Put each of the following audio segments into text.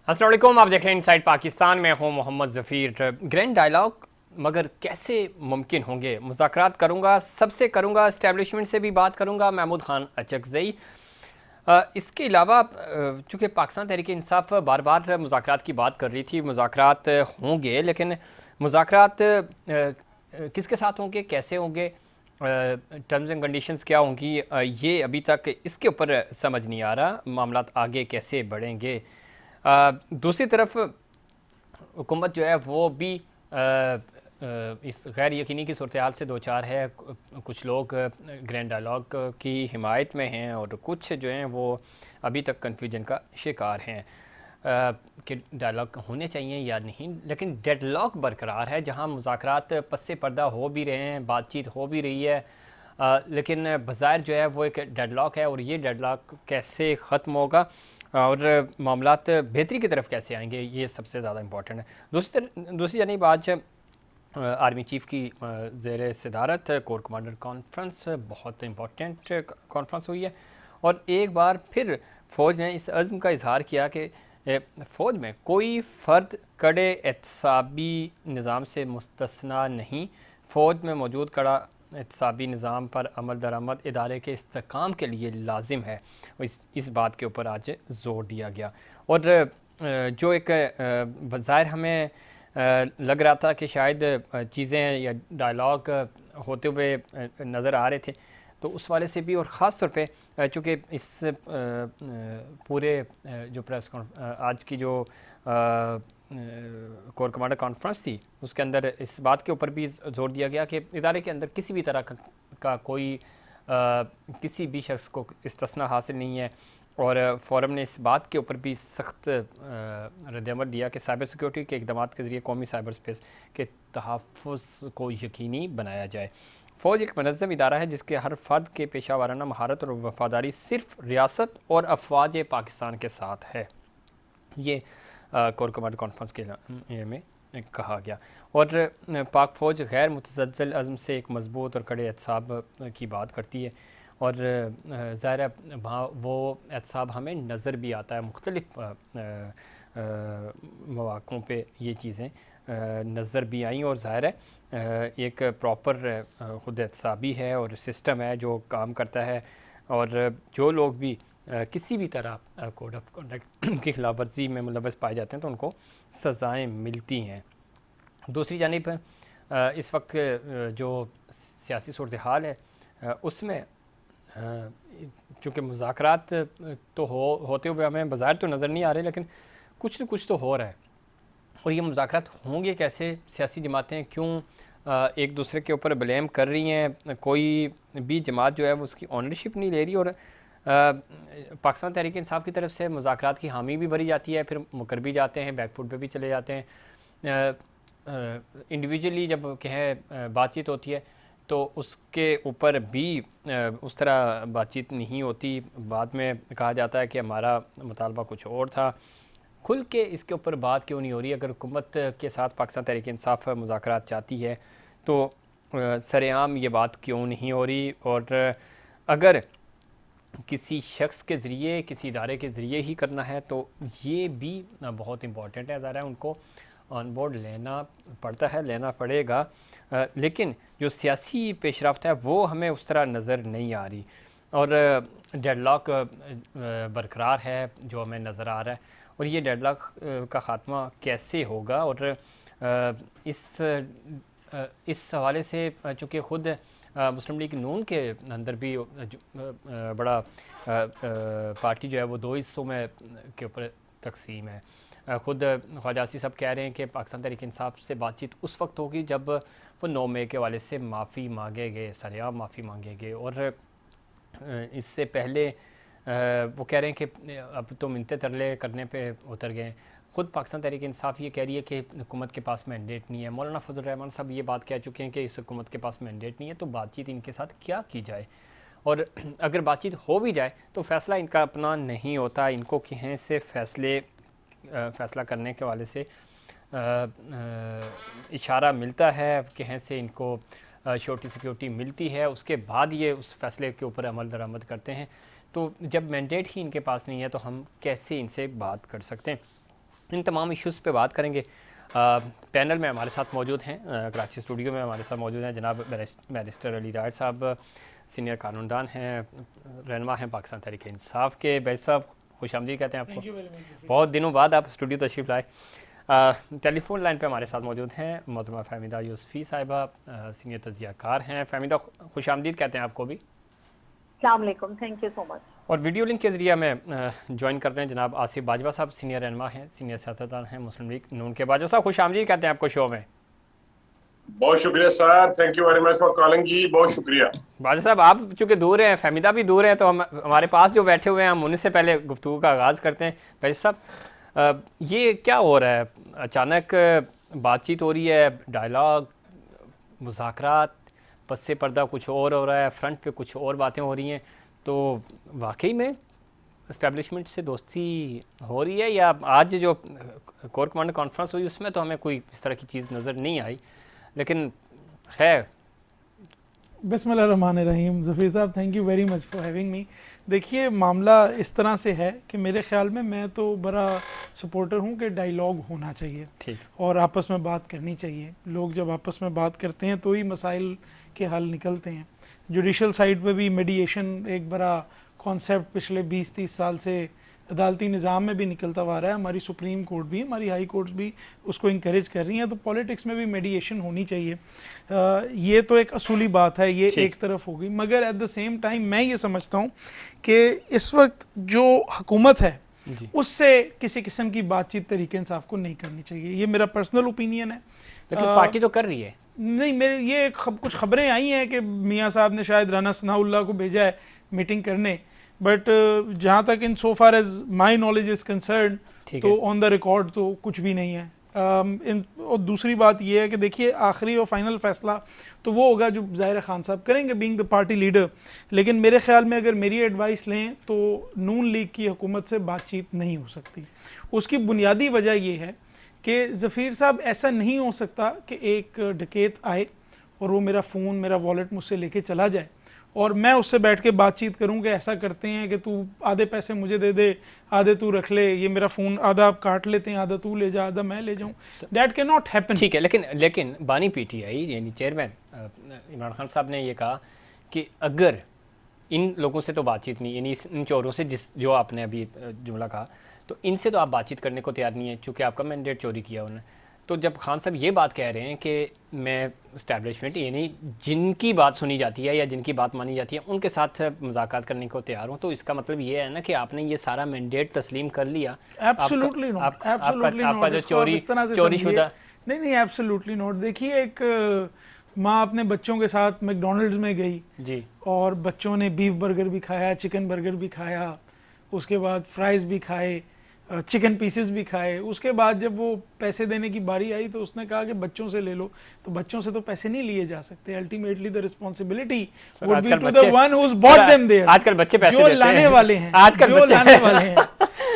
अस्सलाम वालेकुम, आप देख रहे हैं इनसाइड पाकिस्तान में हूँ मोहम्मद ज़फ़ीर। ग्रैंड डायलॉग मगर कैसे मुमकिन होंगे? मुज़ाकरात करूँगा, सबसे करूँगा, इस्टेब्लिशमेंट से भी बात करूँगा, महमूद खान अचकज़ई। इसके अलावा चूँकि पाकिस्तान तहरीक इंसाफ बार बार मुज़ाकरात की बात कर रही थी, मुज़ाकरात होंगे, लेकिन मुज़ाकरात किसके साथ होंगे, कैसे होंगे, टर्म्स एंड कंडीशंस क्या होंगी, ये अभी तक इसके ऊपर समझ नहीं आ रहा मामलात आगे कैसे बढ़ेंगे। दूसरी तरफ हुकूमत जो है वो भी इस गैर यकीनी की सूरत हाल से दो चार है। कुछ लोग ग्रैंड डायलॉग की हिमायत में हैं और कुछ जो हैं वो अभी तक कन्फ्यूजन का शिकार हैं कि डायलॉग होने चाहिए या नहीं। लेकिन डेडलॉक बरकरार है, जहां मुज़ाकरात पस्से पर्दा हो भी रहे हैं, बातचीत हो भी रही है, लेकिन बज़ाहिर जो है वो एक डेडलॉक है। और ये डेडलॉक कैसे ख़त्म होगा और मामलात बेहतरी की तरफ कैसे आएंगे, ये सबसे ज़्यादा इम्पोर्टेंट है। दूसरी जानिब आज आर्मी चीफ़ की ज़ेर सदारत कोर कमांडर कॉन्फ्रेंस, बहुत इम्पोर्टेंट कॉन्फ्रेंस हुई है। और एक बार फिर फ़ौज ने इस अज़्म का इजहार किया कि फ़ौज में कोई फ़र्द कड़े एहतसाबी निज़ाम से मुस्तस्ना नहीं। फ़ौज में मौजूद कड़ा एहतसाबी निज़ाम पर अमल दरामद इदारे के इस्तेकाम के लिए लाजिम है। इस बात के ऊपर आज ज़ोर दिया गया। और जो एक बज़ाहिर हमें लग रहा था कि शायद चीज़ें या डायलॉग होते हुए नज़र आ रहे थे, तो उस वाले से भी और ख़ास तौर पे चूँकि इस पूरे जो आज की जो कोर कमांडर कॉन्फ्रेंस थी उसके अंदर इस बात के ऊपर भी जोर दिया गया कि इदारे के अंदर किसी भी तरह का कोई किसी भी शख्स को इस्तिस्ना हासिल नहीं है। और फोरम ने इस बात के ऊपर भी सख्त रद्दअमल दिया कि साइबर सिक्योरिटी के इकदाम के ज़रिए कौमी साइबर स्पेस के तहफ़्फ़ुज़ को यकीनी बनाया जाए। फ़ौज एक मनज़्ज़म इदारा है जिसके हर फ़र्द के पेशा वाराना महारत और वफ़ादारी सिर्फ रियासत और अफवाज पाकिस्तान के साथ है। ये कोर कमांडर कॉन्फ्रेंस के में कहा गया। और पाक फ़ौज गैर मुतज़ल्ज़ल अज़्म से एक मज़बूत और कड़े एहतसाब की बात करती है। और ज़ाहिर है वहाँ वो एहतसाब हमें नज़र भी आता है, मुख्तलिफ़ मौक़ों पे ये चीज़ें नज़र भी आई। और ज़ाहिर है एक प्रॉपर खुद एहतसाबी है और सिस्टम है जो काम करता है। और जो लोग भी किसी भी तरह कोड ऑफ कंडक्ट की खिलाफ वर्जी में मुलव्वस पाए जाते हैं तो उनको सज़ाएँ मिलती हैं। दूसरी जानिब इस वक्त जो सियासी सूरत हाल है उसमें चूँकि मुज़ाकरात तो होते हुए हमें बाज़ार तो नज़र नहीं आ रहे, लेकिन कुछ न कुछ तो हो रहा है। और ये मुज़ाकरात होंगे कैसे? सियासी जमातें क्यों एक दूसरे के ऊपर ब्लेम कर रही हैं? कोई भी जमात जो है वो उसकी ऑनरशिप नहीं ले रही। और पाकिस्तान तहरीक इंसाफ की तरफ से मुज़ाकरात की हामी भी भरी जाती है, फिर मुकर भी जाते हैं, बैकफुट पे भी चले जाते हैं। इंडिविजुअली जब कहें बातचीत होती है तो उसके ऊपर भी उस तरह बातचीत नहीं होती। बाद में कहा जाता है कि हमारा मुतालबा कुछ और था। खुल के इसके ऊपर बात क्यों नहीं हो रही? अगर हुकूमत के साथ पाकिस्तान तहरीक इंसाफ मुज़ाकरात चाहती है तो सरेआम ये बात क्यों नहीं हो रही? और अगर किसी शख्स के ज़रिए, किसी इदारे के ज़रिए ही करना है तो ये भी बहुत इम्पॉर्टेंट है। ज़रा उनको ऑन बोर्ड लेना पड़ता है, लेना पड़ेगा। लेकिन जो सियासी पेशरफ्त है वो हमें उस तरह नज़र नहीं आ रही। और डेडलॉक बरकरार है जो हमें नज़र आ रहा है। और ये डेडलॉक का ख़ात्मा कैसे होगा? और इस हवाले से चूँकि ख़ुद मुस्लिम लीग नून के अंदर भी बड़ा पार्टी जो है वो दो हिस्सों में के ऊपर तकसीम है। ख़ुद ख्वाजा आसिफ़ साहब कह रहे हैं कि पाकिस्तान तहरीक इंसाफ से बातचीत उस वक्त होगी जब वो 9 मई के हवाले से माफ़ी मांगे गए, सरेआम माफ़ी मांगे गए। और इससे पहले वो कह रहे हैं कि अब तो मिन्नतें तरले करने पे उतर गए। ख़ुद पाकिस्तान तहरीक इंसाफ ये कह रही है कि हुकूमत के पास मैंडेट नहीं है। मौलाना फजल रहमान साहब ये बात कह चुके हैं कि इस हुकूमत के पास मैंडेट नहीं है, तो बातचीत इनके साथ क्या की जाए? और अगर बातचीत हो भी जाए तो फ़ैसला इनका अपना नहीं होता। इनको कहीं से फ़ैसला करने के वाले से इशारा मिलता है, कहीं से इनको शोर्टी सिक्योरिटी मिलती है, उसके बाद ये उस फैसले के ऊपर अमल दरामद करते हैं। तो जब मैंडेट ही इनके पास नहीं है तो हम कैसे इनसे बात कर सकते हैं? इन तमाम इश्यूज़ पे बात करेंगे। पैनल में हमारे साथ मौजूद हैं, कराची स्टूडियो में हमारे साथ मौजूद हैं जनाब बैरिस्टर अली राय साहब, सीनियर कानूनदान हैं, रहनुमा हैं पाकिस्तान तहरीक इंसाफ के। बैरिस्टर साहब खुशामदीद कहते हैं आपको, बहुत दिनों बाद आप स्टूडियो तशरीफ़ लाए। टेलीफोन लाइन पे हमारे साथ मौजूद हैं मोहतरमा फ़हमीदा यूसुफ़ी साहिबा, सीनियर तज्ज़ियाकार हैं। फ़हमीदा खुशामदीद कहते हैं आपको भी। अस्सलाम वालेकुम, थैंक यू सो मच। और वीडियो लिंक के ज़रिए हमें ज्वाइन कर रहे हैं जनाब आसिफ बाजवा साहब, सीनियर रहनुमा हैं, सीनियर सियासतदान हैं मुस्लिम लीग नून के। बाजवा साहब खुशामदीद कहते हैं आपको शो में। बहुत शुक्रिया sir, thank you very much for calling ji, बहुत शुक्रिया। बाजवा साहब आप चूँकि दूर हैं, फ़हमीदा भी दूर है, तो हमारे पास जो बैठे हुए हैं हम उन्हीं से पहले गुफ्तगू का आगाज़ करते हैं। बाजवा साहब ये क्या हो रहा है, अचानक बातचीत हो रही है, डायलॉग, मुज़ाकरात, पस से पर्दा कुछ और हो रहा है, फ्रंट पे कुछ और बातें हो रही हैं, तो वाकई में इस्टेब्लिशमेंट से दोस्ती हो रही है? या आज जो कोर कमांडर कॉन्फ्रेंस हुई उसमें तो हमें कोई इस तरह की चीज़ नज़र नहीं आई, लेकिन है। बिस्मिल्लाहिर्रहमानिर्रहीम। ज़फ़ीर साहब, thank you very much for having me. देखिए, मामला इस तरह से है कि मेरे ख़्याल में मैं तो बड़ा सपोर्टर हूँ कि डायलॉग होना चाहिए और आपस में बात करनी चाहिए। लोग जब आपस में बात करते हैं तो ही मसाइल के हल निकलते हैं। जुडिशल साइड पे भी मीडिएशन एक बड़ा कॉन्सेप्ट पिछले 20-30 साल से अदालती निज़ाम में भी निकलता आ रहा है। हमारी सुप्रीम कोर्ट भी, हमारी हाई कोर्ट्स भी उसको इंकरेज कर रही हैं, तो पॉलिटिक्स में भी मीडिएशन होनी चाहिए। ये तो एक असूली बात है, ये एक तरफ होगी। मगर एट द सेम टाइम मैं ये समझता हूँ कि इस वक्त जो हुकूमत है उससे किसी किस्म की बातचीत तरीके इंसाफ को नहीं करनी चाहिए। ये मेरा पर्सनल ओपिनियन है। लेकिन पार्टी तो कर रही है। नहीं, मेरे ये कुछ खबरें आई हैं कि मियाँ साहब ने शायद राना सनाउल्लाह को भेजा है मीटिंग करने, बट जहाँ तक in so far as my knowledge is concern तो ऑन द रिकॉर्ड तो कुछ भी नहीं है। और दूसरी बात यह है कि देखिए, आखिरी और फाइनल फैसला तो वो होगा जो ज़ाहिर खान साहब करेंगे बीइंग द पार्टी लीडर। लेकिन मेरे ख्याल में अगर मेरी एडवाइस लें तो नून लीग की हुकूमत से बातचीत नहीं हो सकती। उसकी बुनियादी वजह यह है कि ज़फ़ीर साहब, ऐसा नहीं हो सकता कि एक डकैत आए और वो मेरा फ़ोन, मेरा वॉलेट मुझसे लेके चला जाए और मैं उससे बैठ के बातचीत करूं कि ऐसा करते हैं कि तू आधे पैसे मुझे दे दे, आधे तू रख ले, ये मेरा फ़ोन आधा आप काट लेते हैं, आधा तू ले जा, आधा मैं ले जाऊं। That can not happen. ठीक है, लेकिन बानी पीटीआई यानी चेयरमैन इमरान खान साहब ने ये कहा कि अगर इन लोगों से तो बातचीत नहीं, यानी इन चोरों से जो आपने अभी जुमला कहा, तो इनसे तो आप बातचीत करने को तैयार नहीं है चूँकि आपका मैंडेट चोरी किया उन्होंने। तो जब खान साहब ये बात कह रहे हैं कि मैं इस्टेब्लिशमेंट यानी जिनकी बात सुनी जाती है या जिनकी बात मानी जाती है उनके साथ मुज़ाकरात करने को तैयार हूँ, तो इसका मतलब ये है ना कि आपने ये सारा मैंडेट तस्लीम कर लिया। एब्सोल्युटली नॉट, आपका जो चोरी शुदा नहीं, एब्सोल्युटली नॉट। देखिए, एक माँ अपने बच्चों के साथ मैकडॉनल्ड्स में गई जी और बच्चों ने बीफ बर्गर भी खाया, चिकन बर्गर भी खाया, उसके बाद फ्राइज भी खाए, चिकन पीसेस भी खाए। उसके बाद जब वो पैसे देने की बारी आई तो उसने कहा कि बच्चों से ले लो, तो बच्चों से तो पैसे नहीं लिए जा सकते। Ultimately the responsibility would be to the one who has bought them there. आजकल बच्चे पैसे जो लाने वाले हैं, आजकल जो लाने वाले हैं,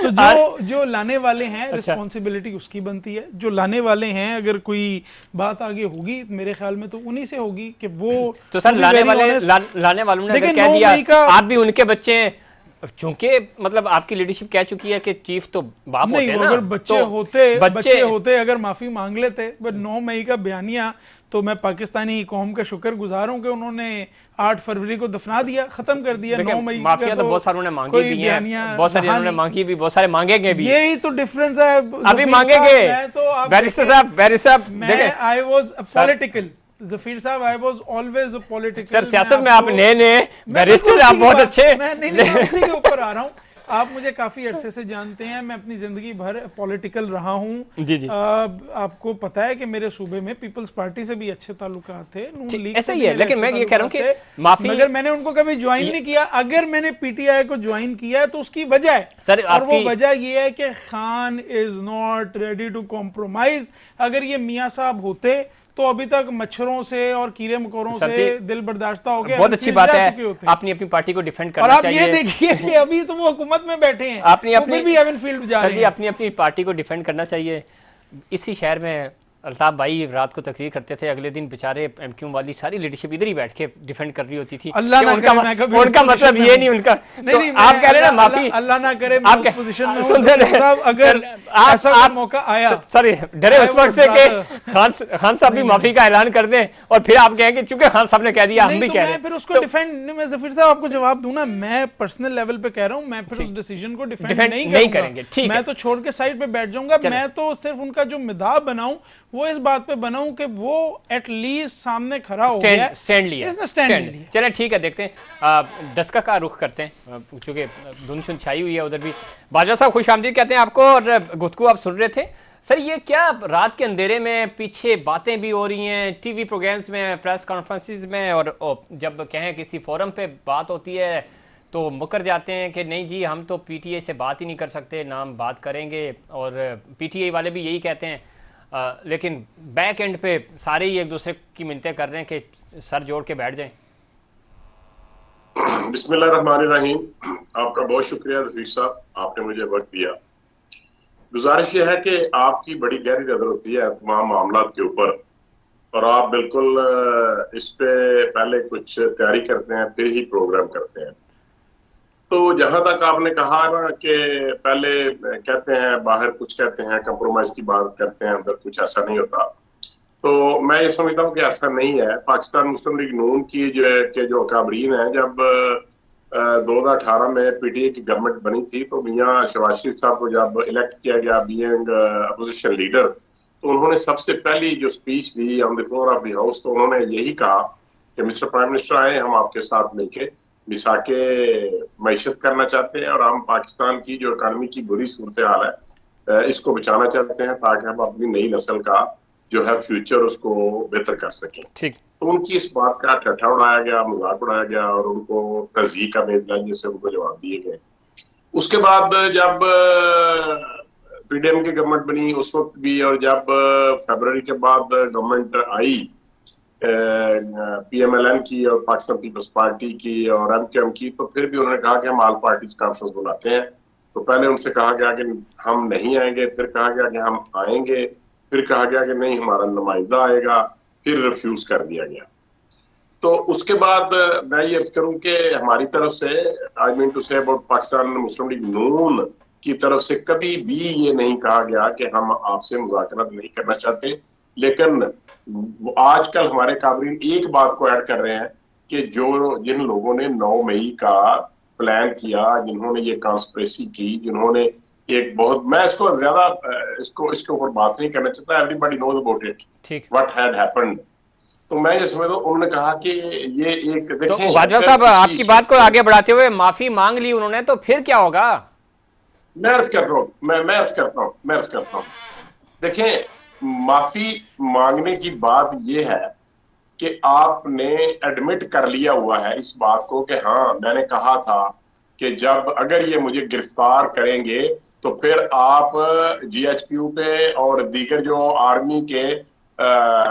तो जो लाने वाले हैं रिस्पांसिबिलिटी उसकी बनती है। जो लाने वाले हैं, अगर कोई बात आगे होगी मेरे ख्याल में तो उन्हीं से होगी कि वो तो सर लाने वालों ने अगर कह दिया आप भी उनके बच्चे हैं, चूंकि मतलब आपकी लीडरशिप कह चुकी है कि चीफ तो बाप होते हैं ना, अगर बच्चे होते अगर माफी मांग लेते। बट 9 मई का बयानिया तो मैं पाकिस्तानी कौम का शुक्रगुजार हूं कि उन्होंने 8 फरवरी को दफना दिया, खत्म कर दिया। 9 मई माफिया तो बहुत सारों ने मांगी भी है, बहुत सारे उन्होंने मांगी भी, बहुत सारे मांगेंगे भी। यही तो डिफरेंस है, अभी मांगेंगे। बैरिस्टर साहब मैं आई वाज पॉलिटिकल ज़फ़ीर साहब, I was always a political. Sir सियासत में आप नए बैरिस्टर, आप बहुत अच्छे। मैं नहीं उसी के ऊपर आ रहा हूँ। आप मुझे काफी अरसे से जानते हैं, मैं अपनी जिंदगी भर पॉलिटिकल रहा हूँ। जी जी। आपको पता है कि मेरे सूबे में पीपल्स पार्टी से भी अच्छे ताल्लुकात थे, नून लीग ऐसा ही है। लेकिन मैं ये कह रहा हूँ कि माफी, मगर मैंने उनको कभी ज्वाइन नहीं किया। अगर मैंने पीटीआई को ज्वाइन किया है तो उसकी वजह है सर, और वो वजह ये है कि Khan is not ready to compromise. अगर ये मियाँ साहब होते तो अभी तक मच्छरों से और कीड़े मकोड़ों से दिल बर्दाश्ता हो गया। बहुत अच्छी बात है, अपनी अपनी पार्टी को डिफेंड करना चाहिए। और आप ये देखिए कि अभी तो वो हुकूमत में बैठे हैं, अपनी भी हेवन फील्ड जा रहे हैं। अपनी अपनी पार्टी को डिफेंड करना चाहिए। इसी शहर में अल्ताफ भाई रात को तकरीर करते थे, अगले दिन बेचारे एमक्यू वाली सारी लीडरशिप इधर ही बैठ के डिफेंड कर रही होती थी। अल्लाह ना करे मैं कभी उनका मतलब ये नहीं, उनका नहीं, तो आप कह रहे हैं ना माफी, अल्लाह ना करे मैं उस पोजीशन में हूं साहब, अगर ऐसा आप मौका आया, सॉरी डरे उस वक्त से कि खान साहब भी माफी का ऐलान कर दें और फिर आप कहें कि चूंकि खान साहब ने कह दिया हम भी कह रहे हैं, फिर उसको डिफेंड, मैं जफीर साहब आपको जवाब दूं ना, मैं पर्सनल लेवल पे कह रहा हूं, मैं फिर उस डिसीजन को डिफेंड नहीं करेंगे, ठीक है, मैं तो छोड़ के साइड पे बैठ जाऊंगा। मैं तो सिर्फ उनका जो मिदाब बनाऊं वो इस बात पे बनाऊं कि वो एटलीस्ट सामने खड़ा हो गया, स्टैंड लिया, इसने स्टैंड लिया। चलिए ठीक है, देखते हैं दस्का का रुख करते हैं, क्योंकि धुंध शुंध छाई हुई है उधर भी। बाजवा साहब खुश आमदीद कहते हैं आपको, और गुफ्तगू आप सुन रहे थे सर, ये क्या रात के अंधेरे में पीछे बातें भी हो रही हैं टीवी प्रोग्राम्स में, प्रेस कॉन्फ्रेंसेस में, और जब कहें किसी फोरम पे बात होती है तो मुकर जाते हैं कि नहीं जी हम तो पीटीआई से बात ही नहीं कर सकते, ना हम बात करेंगे, और पीटीआई वाले भी यही कहते हैं, लेकिन बैक एंड पे सारे ही एक दूसरे की मिन्नतें कर रहे हैं कि सर जोड़ के बैठ जाएं। बिस्मिल्लाहिर्रहमानिर्रहीम, आपका बहुत शुक्रिया रफीक साहब, आपने मुझे वक्त दिया। गुजारिश यह है कि आपकी बड़ी गहरी नजर होती है तमाम मामला के ऊपर, और आप बिल्कुल इस पे पहले कुछ तैयारी करते हैं फिर ही प्रोग्राम करते हैं। तो जहां तक आपने कहा ना कि पहले कहते हैं बाहर कुछ कहते हैं, कंप्रोमाइज की बात करते हैं, अंदर कुछ ऐसा नहीं होता, तो मैं ये समझता हूँ कि ऐसा नहीं है। पाकिस्तान मुस्लिम लीग नून की जो अकाबरीन है, जब 2018 में पीटीआई की गवर्नमेंट बनी थी तो मियां शहबाज शरीफ साहब को जब इलेक्ट किया गया बीइंग अपोजिशन लीडर, तो उन्होंने सबसे पहली जो speech the on the floor of the house, तो उन्होंने यही कहा कि मिस्टर प्राइम मिनिस्टर आए, हम आपके साथ मिलके मिसाके मईशत करना चाहते हैं, और हम पाकिस्तान की जो इकानमी की बुरी सूरत हाल है इसको बचाना चाहते हैं, ताकि हम अपनी नई नस्ल का जो है फ्यूचर उसको बेहतर कर सकें। ठीक, तो उनकी इस बात का ठट्ठा उड़ाया गया, मजाक उड़ाया गया, और उनको तज़यीक़ का मेज़बान से उनको जवाब दिए गए। उसके बाद जब पीडीएम की गवर्नमेंट बनी उस वक्त भी, और जब फरवरी के बाद गवर्नमेंट आई पीएमएलएन की और पाकिस्तान पीपल्स पार्टी की और एमक्यूएम की, तो फिर भी उन्होंने कहा कि हम ऑल पार्टीज कॉन्फ्रेंस बुलाते हैं। तो पहले उनसे कहा गया कि हम नहीं आएंगे, फिर कहा गया कि हम आएंगे, फिर कहा गया कि नहीं हमारा नुमाइंदा आएगा, फिर रिफ्यूज कर दिया गया। तो उसके बाद मैं ये अर्ज करूं कि हमारी तरफ से, I mean to say about Pakistan Muslim League Noon की तरफ से कभी भी ये नहीं कहा गया कि हम आपसे मुज़ाकरात नहीं करना चाहते, लेकिन आजकल हमारे काबरीन एक बात को ऐड कर रहे हैं कि जिन लोगों ने 9 मई का प्लान किया, जिन्होंने ये कॉन्स्पिरेसी की, जिन्होंने एक बहुत, मैं इसको ज्यादा इसके ऊपर बात नहीं करना चाहता, everybody knows about it what had happened. तो मैं ये समझता हूं, उन्होंने कहा कि ये एक देखें, तो बाजवा साहब आपकी बात को आगे बढ़ाते हुए माफी मांग ली उन्होंने, तो फिर क्या होगा? मैं अर्ज कर रहा हूँ, मैं अर्ज करता हूँ, देखें, माफी मांगने की बात यह है कि आपने एडमिट कर लिया हुआ है इस बात को कि हाँ मैंने कहा था कि जब अगर ये मुझे गिरफ्तार करेंगे तो फिर आप जीएचक्यू पे और दीगर जो आर्मी के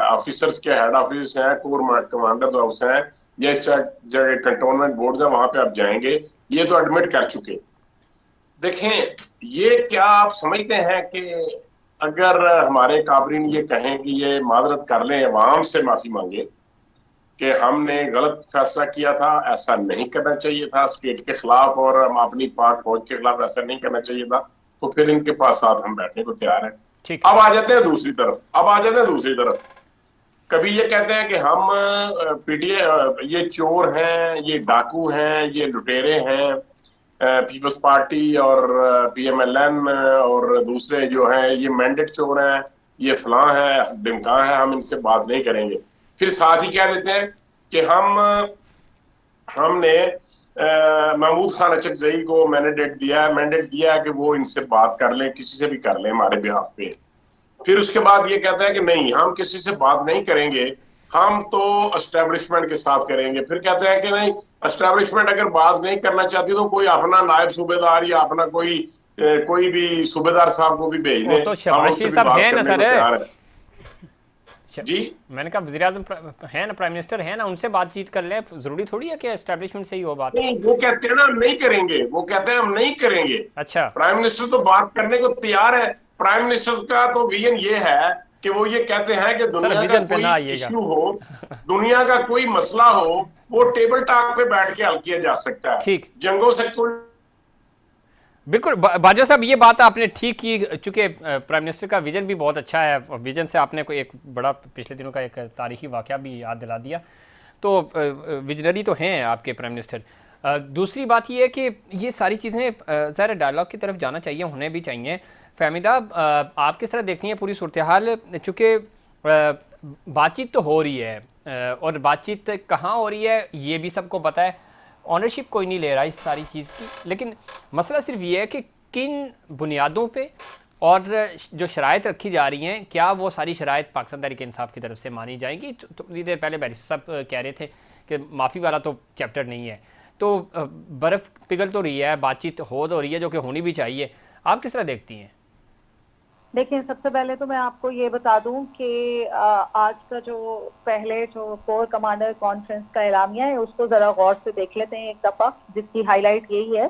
ऑफिसर्स के हेड ऑफिस हैं, कोर कमांडर हाउस हैं, या इस जगह कंटोनमेंट बोर्ड है, वहां पे आप जाएंगे, ये तो एडमिट कर चुके। देखें, ये क्या आप समझते हैं कि अगर हमारे काबरीन ये कहें कि ये माजरत कर लें, अवाम से माफी मांगे कि हमने गलत फैसला किया था, ऐसा नहीं करना चाहिए था स्टेट के खिलाफ और हम अपनी पाक फौज के खिलाफ ऐसा नहीं करना चाहिए था, तो फिर इनके पास साथ हम बैठने को तैयार हैं। अब आ जाते हैं दूसरी तरफ, कभी ये कहते हैं कि हम पीटीआई ये चोर हैं, ये डाकू हैं, ये लुटेरे हैं, पीपल्स पार्टी और पीएमएलएन और दूसरे जो हैं ये मैंडेट चोर हैं, ये फलां है डिमका है, हम इनसे बात नहीं करेंगे। फिर साथ ही कह देते हैं कि हमने महमूद खान अचकजई को मैंडेट दिया है कि वो इनसे बात कर लें, किसी से भी कर लें हमारे बिहाफ पे। फिर उसके बाद ये कहता है कि नहीं हम किसी से बात नहीं करेंगे, हम तो एस्टेब्लिशमेंट के साथ करेंगे। फिर कहते हैं कि नहीं, एस्टेब्लिशमेंट अगर बात नहीं करना चाहती तो कोई अपना नायब सूबेदार या अपना कोई भी सूबेदार साहब को भी भेज दें। तो शहबाज शरीफ साहब है ना सर, जी मैंने कहा वज़ीर आज़म है ना, प्राइम मिनिस्टर है ना, उनसे बातचीत कर ले, जरूरी थोड़ी है कि एस्टेब्लिशमेंट से ही हो बात। नहीं, वो कहते हैं ना हम नहीं करेंगे, वो कहते हैं हम नहीं करेंगे। अच्छा, प्राइम मिनिस्टर तो बात करने को तैयार है। प्राइम मिनिस्टर का तो विजन ये है कि वो ये कहते हैं कि दुनिया का विजन पे कोई ना आइएगा। इश्यू हो, दुनिया का कोई मसला हो, वो टेबल टॉक पे बैठ के हल किया जा सकता है, ठीक, जंगों से कोई। बिल्कुल बाजवा साहब, ये बात आपने ठीक की, चूंकि प्राइम मिनिस्टर का विजन भी बहुत अच्छा है, विजन से आपने कोई एक बड़ा पिछले दिनों का एक तारीखी वाकया भी याद दिला दिया, तो विजनरी तो हैं आपके प्राइम मिनिस्टर। दूसरी बात ये है कि ये सारी चीज़ें ज़रा डायलॉग की तरफ जाना चाहिए, होने भी चाहिए। फहमीदा, आप किस तरह देखती हैं पूरी सूरत हाल, चूँकि बातचीत तो हो रही है और बातचीत कहाँ हो रही है ये भी सबको पता है, ऑनरशिप कोई नहीं ले रहा इस सारी चीज़ की, लेकिन मसला सिर्फ ये है कि किन बुनियादों पे और जो शराइत रखी जा रही हैं, क्या वो सारी शराइत पाकिस्तान तहरीक इंसाफ की तरफ से मानी जाएंगी। थोड़ी देर पहले बैरिस्टर साहब कह रहे थे कि माफ़ी वाला तो चैप्टर नहीं है, तो बर्फ़ पिघल तो रही है, बातचीत हो तो रही है, जो कि होनी भी चाहिए। आप किस तरह देखती हैं? देखिए, सबसे पहले तो मैं आपको ये बता दूं कि आज का जो पहले जो कोर कमांडर कॉन्फ्रेंस का एलामिया है उसको जरा गौर से देख लेते हैं एक दफा, जिसकी हाईलाइट यही है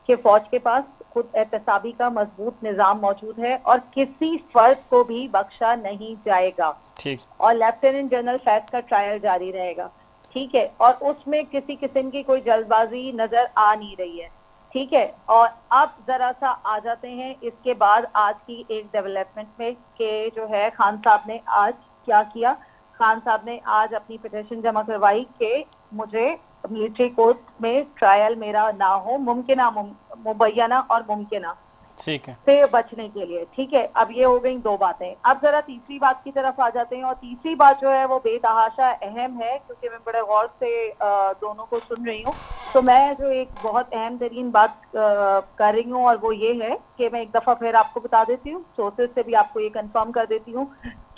कि फौज के पास खुद एहतसाबी का मजबूत निजाम मौजूद है और किसी फर्द को भी बख्शा नहीं जाएगा। ठीक। और लेफ्टिनेंट जनरल फैज का ट्रायल जारी रहेगा। ठीक है, और उसमें किसी किस्म की कोई जल्दबाजी नजर आ नहीं रही है। ठीक है, और अब जरा सा आ जाते हैं इसके बाद आज की एक डेवलपमेंट में कि जो है खान साहब ने आज क्या किया। खान साहब ने आज अपनी पिटीशन जमा करवाई कि मुझे मिलिट्री कोर्ट में ट्रायल मेरा ना हो, मुबैना और मुमकिना, ठीक है, से बचने के लिए। ठीक है, अब ये हो गई दो बातें। अब जरा तीसरी बात की तरफ आ जाते हैं, और तीसरी बात जो है वो बेतहाशा अहम है, क्योंकि मैं बड़े गौर से दोनों को सुन रही हूँ। तो मैं जो एक बहुत अहम तरीन बात कर रही हूँ और वो ये है कि मैं एक दफा फिर आपको बता देती हूँ, सोर्सेज से भी आपको ये कंफर्म कर देती हूँ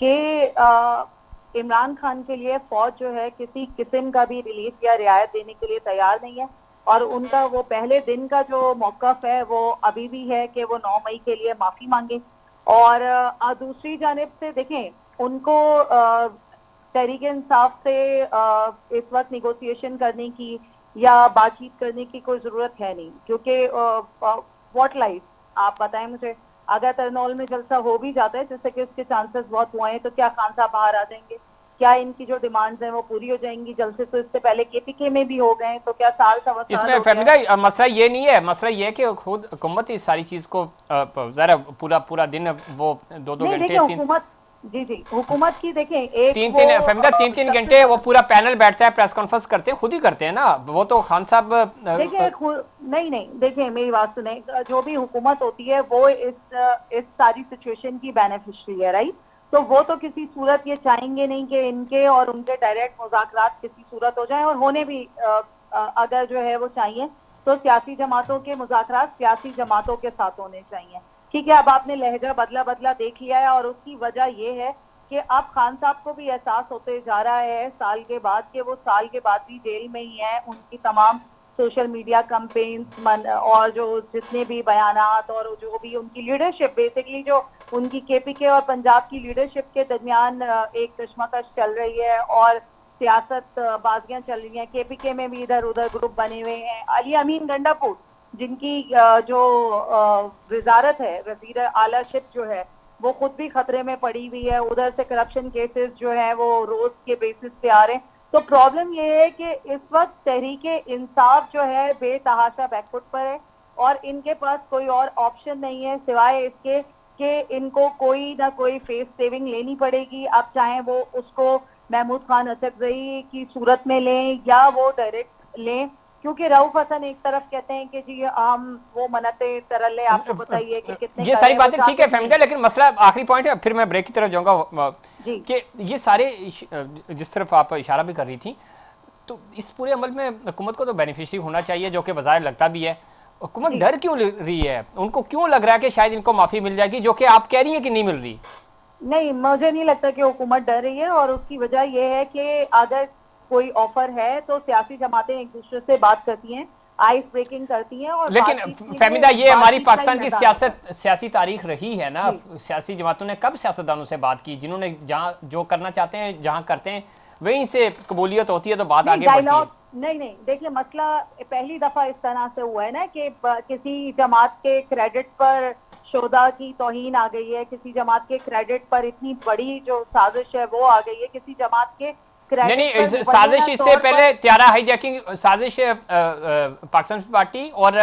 कि इमरान खान के लिए फौज जो है किसी किस्म का भी रिलीफ या रियायत देने के लिए तैयार नहीं है, और उनका वो पहले दिन का जो मौकफ है वो अभी भी है कि वो 9 मई के लिए माफी मांगे। और दूसरी जानिब से देखें, उनको तहरीक इंसाफ से इस वक्त निगोशिएशन करने की या बातचीत करने की कोई जरूरत है नहीं, क्योंकि व्हाट लाइफ, आप बताएं मुझे, अगर तरनौल में जलसा हो भी जाता है, जैसे कि उसके चांसेस बहुत हुए हैं, तो क्या खान साहब बाहर आ जाएंगे? क्या इनकी जो डिमांड्स हैं वो पूरी हो जाएंगी? जलसे तो इससे पहले केपीके में भी हो गए, तो क्या साल सवा साल इसमें हो गया? फहमीदा मसला ये नहीं है, मसला ये है कि खुद हुकूमत इस सारी चीज़ को ज़रा पूरा दिन वो 2-2 नहीं, घंटे देखिए हुकूमत, जी हुकूमत की देखें एक फहमीदा 3-3 घंटे वो पूरा पैनल बैठता है, प्रेस कॉन्फ्रेंस करते हैं, खुद ही करते हैं ना वो तो खान साहब। देखिए नहीं, देखिए मेरी बात सुने, जो भी हुकूमत होती है वो इस सारी सिचुएशन की बेनिफिशियरी है, राइट? तो वो तो किसी सूरत ये चाहेंगे नहीं कि इनके और उनके डायरेक्ट मुज़ाकरात किसी सूरत हो जाए, और होने भी अगर जो है वो चाहिए तो सियासी जमातों के मुज़ाकरात सियासी जमातों के साथ होने चाहिए। ठीक है, अब आपने लहजा बदला देख लिया है, और उसकी वजह ये है कि अब खान साहब को भी एहसास होते जा रहा है साल के बाद कि वो साल के बाद भी जेल में ही है। उनकी तमाम सोशल मीडिया कैंपेन्स और जो जितने भी बयानात और जो भी उनकी लीडरशिप, बेसिकली जो उनकी केपीके और पंजाब की लीडरशिप के दरमियान एक कशमकश चल रही है और सियासत बाजियां चल रही हैं। केपीके में भी इधर उधर ग्रुप बने हुए हैं। अली अमीन गंडापुर, जिनकी जो वजारत है, वजीर आलाशिप जो है, वो खुद भी खतरे में पड़ी हुई है। उधर से करप्शन केसेस जो है वो रोज के बेसिस पे आ रहे हैं। तो प्रॉब्लम ये है कि इस वक्त तहरीके इंसाफ जो है बेतहाशा बैकफुट पर है, और इनके पास कोई और ऑप्शन नहीं है सिवाय इसके कि इनको कोई ना कोई फेस सेविंग लेनी पड़ेगी। अब चाहे वो उसको महमूद खान अचकजई की सूरत में लें या वो डायरेक्ट लें, क्योंकि रऊफ हसन एक तरफ कहते हैं कि जी हम वो मन्नते तरले, आपको बताइए कि कितने ये सारी बातें ठीक है फहमीदा, लेकिन मसला आखिरी पॉइंट है, फिर मैं ब्रेक की तरफ जाऊंगा कि ये सारे जिस तरफ आप इशारा भी कर रही थी, तो इस पूरे अमल में हुकूमत को तो बेनिफिशियरी होना चाहिए, जो कि बाज़ाहिर लगता भी है। हुकूमत डर क्यों रही है? उनको क्यों लग रहा है कि शायद इनको माफ़ी मिल जाएगी, जो कि आप कह रही है कि नहीं मिल रही? नहीं, मुझे नहीं लगता कि हुकूमत डर रही है, और उसकी वजह यह है कि अगर कोई ऑफर है तो सियासी जमातें एक दूसरे से बात करती हैं, आइस ब्रेकिंग करती हैं। और लेकिन फहमीदा ये हमारी पाकिस्तान की सियासी तारीख रही है ना, सियासी जमातों ने कब सियासतदानों से बात की, जिन्होंने जहाँ जो करना चाहते हैं जहाँ करते हैं वहीं से कबूलियत होती है, तो बात आगे बढ़ती है। नहीं, देखिए मसला पहली दफा इस तरह से हुआ है ना कि किसी जमात के क्रेडिट पर शोदा की तौहीन आ गई है, किसी जमात के क्रेडिट पर इतनी बड़ी जो साजिश है वो आ गई है, किसी जमात के नहीं क्रेडिट नहीं, पर साजिश मुबैना इससे तौर पर पहले त्यारा हाईजैकिंग साजिश पाकिस्तान पार्टी और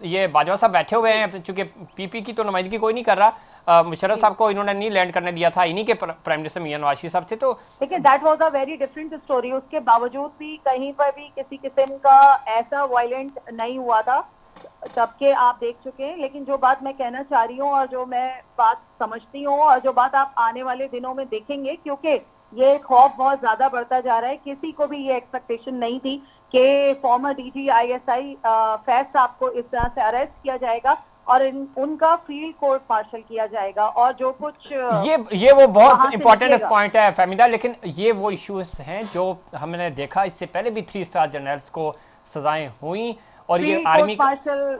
ये बाजवा साहब बैठे हुए हैं, चूंकि पीपी की तो नुमाइंदगी कोई नहीं कर रहा, मुशर्रफ साहब को इन्होंने नहीं लैंड करने दिया था, इन्हीं के प्राइम मिनिस्टर मियां नवाज शरीफ साहब थे। तो देखिए that was a very different story, उसके बावजूद भी कहीं पर भी किसी किस्म का ऐसा वायलेंट नहीं हुआ था, सबके आप देख चुके हैं। लेकिन जो बात मैं कहना चाह रही हूँ और जो मैं बात समझती हूँ और जो बात आप आने वाले दिनों में देखेंगे, क्योंकि ये खौफ बहुत ज्यादा बढ़ता जा रहा है, किसी को भी ये एक्सपेक्टेशन नहीं थी कि फॉर्मर डीजी आईएसआई फैज साहब को इस तरह से अरेस्ट किया जाएगा और उनका फील्ड कोर्ट मार्शल किया जाएगा और जो कुछ ये वो बहुत वहाँ से इंपॉर्टेंट निकलेगा। पॉइंट है फहमीदा, लेकिन ये वो इश्यूज हैं जो हमने देखा, इससे पहले भी 3 स्टार जनरल्स को सजाएं हुई और ये field army court martial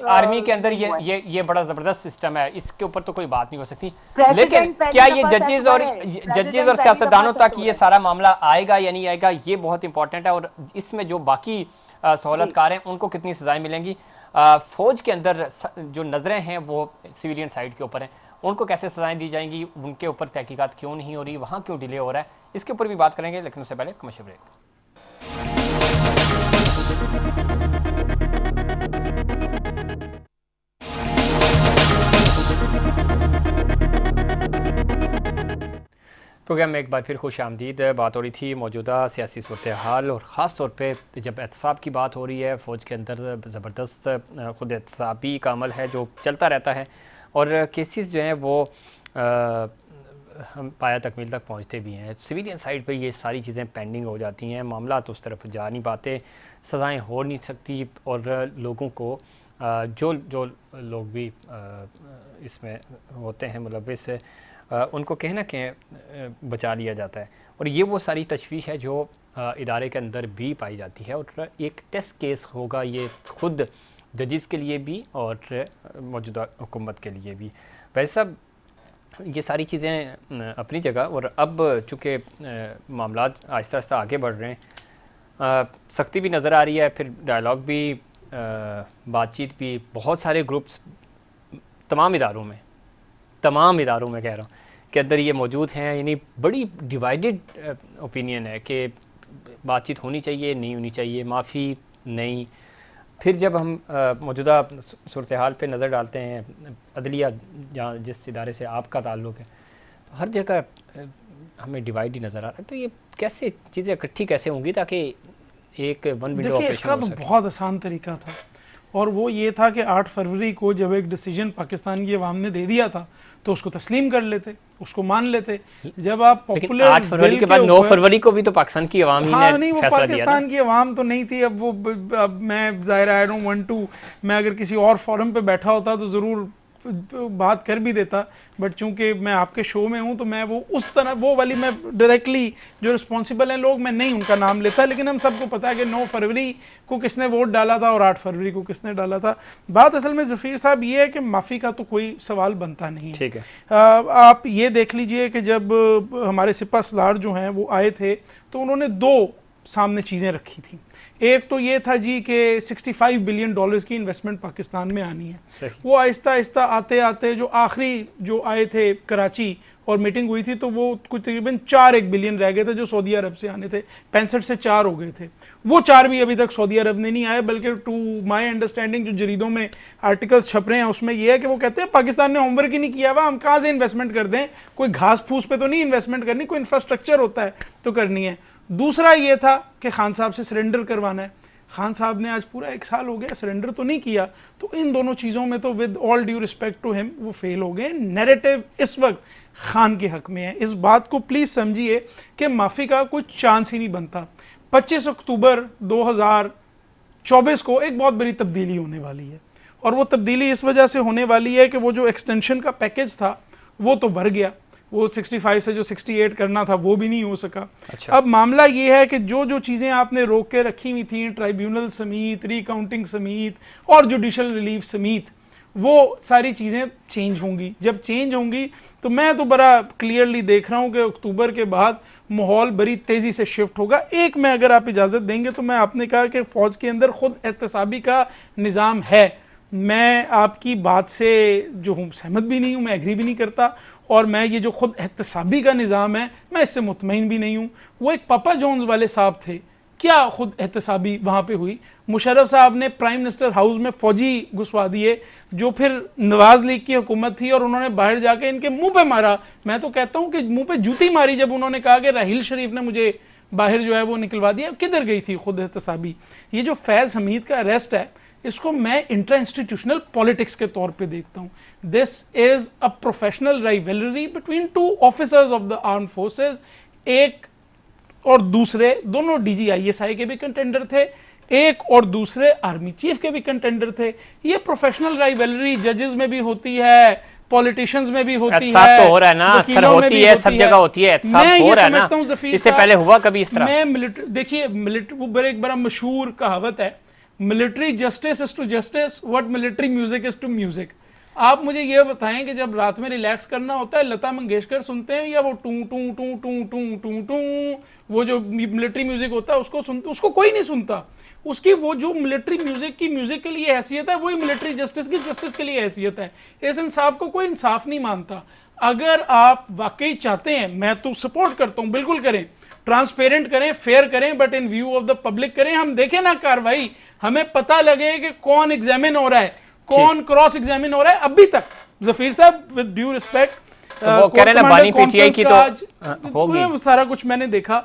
army के अंदर हुआ है। ये बड़ा जबरदस्त सिस्टम है, इसके ऊपर तो कोई बात नहीं हो सकती। प्रेसिडेंट लेकिन पहली क्या ये दफा जजेस सेट और हुआ है, प्रेसिडेंट पहली सियासतदानों दफा तक सेट ये हुआ है। सारा मामला आएगा या नहीं आएगा, ये बहुत इंपॉर्टेंट है। और इसमें जो बाकी सहूलतकार हैं उनको कितनी सजाएं मिलेंगी, फौज के अंदर जो नजरें हैं वो सिविलियन साइड के ऊपर हैं, उनको कैसे सजाएं दी जाएंगी, उनके ऊपर तहकीकात क्यों नहीं हो रही, वहाँ क्यों डिले हो रहा है, इसके ऊपर भी बात करेंगे। लेकिन उससे पहले कमर्शियल ब्रेक। प्रोग्राम में एक बार फिर खुश आमदीद। बात हो रही थी मौजूदा सियासी सूरत हाल और ख़ास तौर पे जब एहतसाब की बात हो रही है, फ़ौज के अंदर ज़बरदस्त ख़ुद एहतसाबी का अमल है जो चलता रहता है और केसेस जो हैं वो हम पाया तकमील तक पहुंचते भी हैं। सिविलियन साइड पे ये सारी चीज़ें पेंडिंग हो जाती हैं, मामला तो उस तरफ जा नहीं पाते, सज़ाएँ हो नहीं सकती और लोगों को जो जो लोग भी इसमें होते हैं मुलव्विस, उनको कहीं ना कहीं बचा लिया जाता है। और ये वो सारी तशवीश है जो इदारे के अंदर भी पाई जाती है और एक टेस्ट केस होगा ये खुद जजेस के लिए भी और मौजूदा हुकूमत के लिए भी। वैसे सब ये सारी चीज़ें अपनी जगह, और अब चूँकि मामला आहिस्ता आहिस्ता आगे बढ़ रहे हैं, सख्ती भी नज़र आ रही है, फिर डायलॉग भी, बातचीत भी, बहुत सारे ग्रुप्स तमाम इदारों में कह रहा हूँ के अंदर ये मौजूद हैं। यानी बड़ी डिवाइडेड ओपिनियन है कि बातचीत होनी चाहिए, नहीं होनी चाहिए, माफ़ी नहीं। फिर जब हम मौजूदा सूरत हाल पे नज़र डालते हैं, अदलिया जहाँ जिस इदारे से आपका ताल्लुक़ है, तो हर जगह हमें डिवाइड ही नज़र आ रहा है। तो ये कैसे चीज़ें इकट्ठी कैसे होंगी ताकि एक वन विंडो ऑपरेशन हो सके? इसका तो बहुत आसान तरीका था और वो ये था कि 8 फरवरी को जब एक डिसीजन पाकिस्तान की अवाम ने दे दिया था तो उसको तस्लीम कर लेते, उसको मान लेते। जब आप पॉपुलर 8 फरवरी के बाद 9 फरवरी को भी तो पाकिस्तान की अवाम ही ने नहीं, वो फैसला दिया पाकिस्तान की अवाम तो नहीं थी। अब मैं ज़ाहिर आई डोंट वांट टू, मैं अगर किसी और फोरम पे बैठा होता तो ज़रूर बात कर भी देता, बट चूंकि मैं आपके शो में हूं तो मैं वो उस तरह वो वाली मैं डायरेक्टली जो रिस्पॉन्सिबल हैं लोग, मैं नहीं उनका नाम लेता। लेकिन हम सबको पता है कि 9 फरवरी को किसने वोट डाला था और 8 फरवरी को किसने डाला था। बात असल में ज़फ़ीर साहब ये है कि माफ़ी का तो कोई सवाल बनता नहीं है। ठीक है, आप ये देख लीजिए कि जब हमारे सिपा सलार जो हैं वो आए थे तो उन्होंने 2 सामने चीज़ें रखी थी। एक तो ये था जी कि 65 बिलियन डॉलर्स की इन्वेस्टमेंट पाकिस्तान में आनी है। वो आहिस्ता आहिस्ता आते आते जो आखिरी जो आए थे कराची और मीटिंग हुई थी तो वो कुछ तकरीबन 4 बिलियन रह गए थे जो सऊदी अरब से आने थे, 65 से 4 हो गए थे। वो 4 भी अभी तक सऊदी अरब ने नहीं आए, बल्कि टू माय अंडरस्टैंडिंग जो जरीदों में आर्टिकल्स छप रहे हैं उसमें यह है कि वो कहते हैं पाकिस्तान ने होमवर्क ही नहीं किया हुआ, हम कहाँ से इन्वेस्टमेंट कर दें, कोई घास फूस पे तो नहीं इन्वेस्टमेंट करनी, कोई इंफ्रास्ट्रक्चर होता है तो करनी है। दूसरा ये था कि खान साहब से सरेंडर करवाना है। खान साहब ने आज पूरा 1 साल हो गया, सरेंडर तो नहीं किया। तो इन दोनों चीज़ों में तो with all due respect to him वो फेल हो गए। नैरेटिव इस वक्त खान के हक में है। इस बात को प्लीज़ समझिए कि माफ़ी का कोई चांस ही नहीं बनता। 25 अक्टूबर 2024 को एक बहुत बड़ी तब्दीली होने वाली है और वो तब्दीली इस वजह से होने वाली है कि वो जो एक्सटेंशन का पैकेज था वो तो भर गया, वो 65 से जो 68 करना था वो भी नहीं हो सका। अच्छा। अब मामला ये है कि जो जो चीज़ें आपने रोक के रखी हुई थी, ट्राइब्यूनल समेत, रिकाउंटिंग समेत और जुडिशल रिलीफ समेत, वो सारी चीज़ें चेंज होंगी। जब चेंज होंगी तो मैं तो बड़ा क्लियरली देख रहा हूँ कि अक्टूबर के बाद माहौल बड़ी तेज़ी से शिफ्ट होगा। एक में अगर आप इजाज़त देंगे तो मैं आपने कहा कि फ़ौज के अंदर ख़ुद एहतसाबी का निज़ाम है, मैं आपकी बात से जो हूँ सहमत भी नहीं हूँ, मैं एग्री भी नहीं करता, और मैं ये जो खुद एहतसाबी का निज़ाम है मैं इससे मुतमईन भी नहीं हूँ। वो एक पापा जॉन्स वाले साहब थे, क्या खुद एहतसाबी वहाँ पे हुई? मुशर्रफ साहब ने प्राइम मिनिस्टर हाउस में फौजी घुसवा दिए, जो फिर नवाज लीग की हुकूमत थी, और उन्होंने बाहर जाके इनके मुंह पे मारा। मैं तो कहता हूँ कि मुंह पे जूती मारी जब उन्होंने कहा कि राहील शरीफ ने मुझे बाहर जो है वो निकलवा दिया। किधर गई थी खुद एहतसाबी? ये जो फैज़ हमीद का अरेस्ट है, इसको मैं इंट्रा इंस्टीट्यूशनल पॉलिटिक्स के तौर पे देखता हूँ। This is a professional rivalry between two officers of the arm forces. एक और दूसरे दोनों DGISI के भी कंटेंडर थे, एक और दूसरे आर्मी चीफ के भी कंटेंडर थे। ये प्रोफेशनल राइवलरी जजेस में भी होती है, पॉलिटिशियंस में भी होती है, तो हो रहा है ना सर, होती है, सब जगह होती है, हो रहा है ना। इससे पहले हुआ कभी इस तरह? मैं मिलिट्री, देखिए मिलिट्री एक बड़ा मशहूर कहावत है, military justice is to justice what military music is to music. आप मुझे ये बताएं कि जब रात में रिलैक्स करना होता है लता मंगेशकर सुनते हैं, या वो टू टू टू टू टू टू टू वो जो मिलिट्री म्यूजिक होता है उसको सुनते? उसको कोई नहीं सुनता। उसकी वो जो मिलिट्री म्यूजिक की म्यूजिक के लिए हैसियत है, वही मिलिट्री जस्टिस की जस्टिस के लिए हैसियत है। इस इंसाफ को कोई इंसाफ नहीं मानता। अगर आप वाकई चाहते हैं, मैं तो सपोर्ट करता हूं, बिल्कुल करें, ट्रांसपेरेंट करें, फेयर करें, but in view of the public करें। हम देखें ना कार्रवाई, हमें पता लगे कि कौन एग्जामिन हो रहा है, कौन क्रॉस एग्जामिन हो रहा है। अभी तक जफीर साहब, विद ड्यू रिस्पेक्ट, वो कह रहे हैं ना बानी PTI की तो होगी, सारा कुछ मैंने देखा,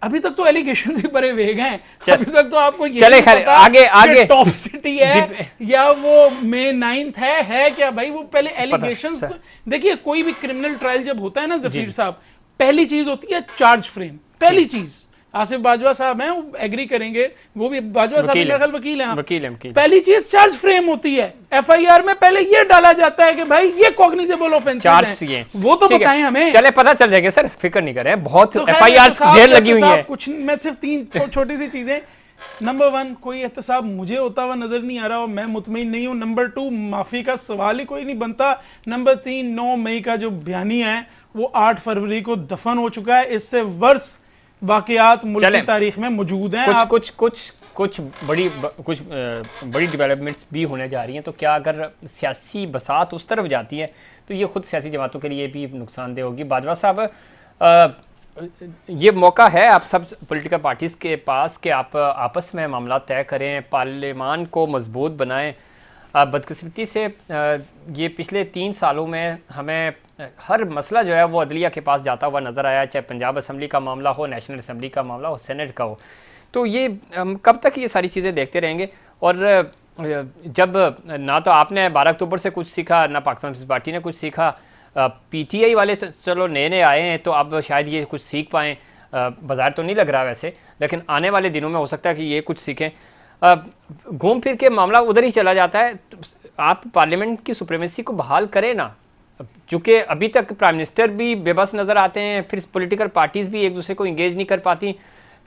अभी तक तो एलिगेशन ही बड़े वेग हैं। अभी तक तो आपको ये चले खैर आगे आगे टॉप सिटी है या वो May 9th है क्या भाई? वो पहले एलिगेशंस देखिए, कोई भी क्रिमिनल ट्रायल जब होता है ना जफीर साहब, पहली चीज होती है चार्ज फ्रेम। पहली चीज, आसिफ बाजवा साहब हैं, वो एग्री करेंगे, वो भी बाजवा साहब मेरे ख्याल वकील हैं, वकील। पहली चीज चार्ज फ्रेम होती है। FIR में पहले ये डाला जाता है कि भाई ये कॉग्निजेबल ऑफेंसेस हैं, वो तो बताएं हमें। चले पता चल जाएगा सर, फिक्र नहीं करें, बहुत FIR ढेर लगी हुई है। कुछ मैं सिर्फ 3 छोटी सी चीजें। नंबर 1, कोई एहतसाब मुझे होता हुआ नजर नहीं आ रहा और मैं मुतमईन नहीं हूं। नंबर 2, माफी का सवाल ही कोई नहीं बनता। नंबर 3, 9 मई का जो बयानी है वो 8 फरवरी को दफन हो चुका है। इससे वर्ष वाकयात मुल्क की तारीख में मौजूद हैं। कुछ बड़ी डेवलपमेंट्स भी होने जा रही हैं। तो क्या अगर सियासी बसात उस तरफ जाती है तो ये खुद सियासी जमातों के लिए भी नुकसानदेह होगी? बाजवा साहब, ये मौका है आप सब पॉलिटिकल पार्टीज़ के पास कि आप आपस में मामला तय करें, पार्लियामान को मजबूत बनाएं। बदकिस्मती से ये पिछले 3 सालों में हमें हर मसला जो है वो अदलिया के पास जाता हुआ नज़र आया, चाहे पंजाब असम्बली का मामला हो, नेशनल असम्बली का मामला हो, सेनेट का हो। तो ये कब तक ये सारी चीज़ें देखते रहेंगे? और जब ना तो आपने 12 अक्टूबर से कुछ सीखा, ना पाकिस्तान पीपल्स पार्टी ने कुछ सीखा, PTI वाले चलो नए आए हैं तो अब शायद ये कुछ सीख पाएँ, बाजार तो नहीं लग रहा वैसे, लेकिन आने वाले दिनों में हो सकता है कि ये कुछ सीखें। घूम फिर के मामला उधर ही चला जाता है। तो आप पार्लियामेंट की सुप्रीमेसी को बहाल करें ना, चूँकि अभी तक प्राइम मिनिस्टर भी बेबस नज़र आते हैं, फिर पॉलिटिकल पार्टीज़ भी एक दूसरे को इंगेज नहीं कर पाती।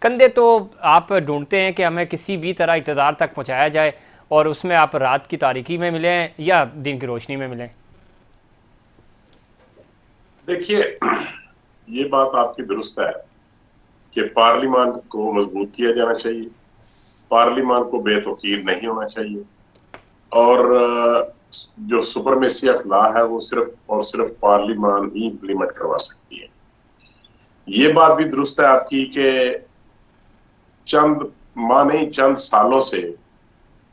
कंधे तो आप ढूंढते हैं कि हमें किसी भी तरह इक़्तिदार तक पहुँचाया जाए, और उसमें आप रात की तारीकी में मिलें या दिन की रोशनी में मिलें। देखिए, ये बात आपकी दुरुस्त है कि पार्लियामान को मजबूत किया जाना चाहिए, पार्लियामान को बेतौकीर नहीं होना चाहिए, और जो सुपरमेसी ऑफ लॉ है वो सिर्फ और सिर्फ पार्लियामान ही इम्प्लीमेंट करवा सकती है। ये बात भी दुरुस्त है आपकी कि चंद सालों से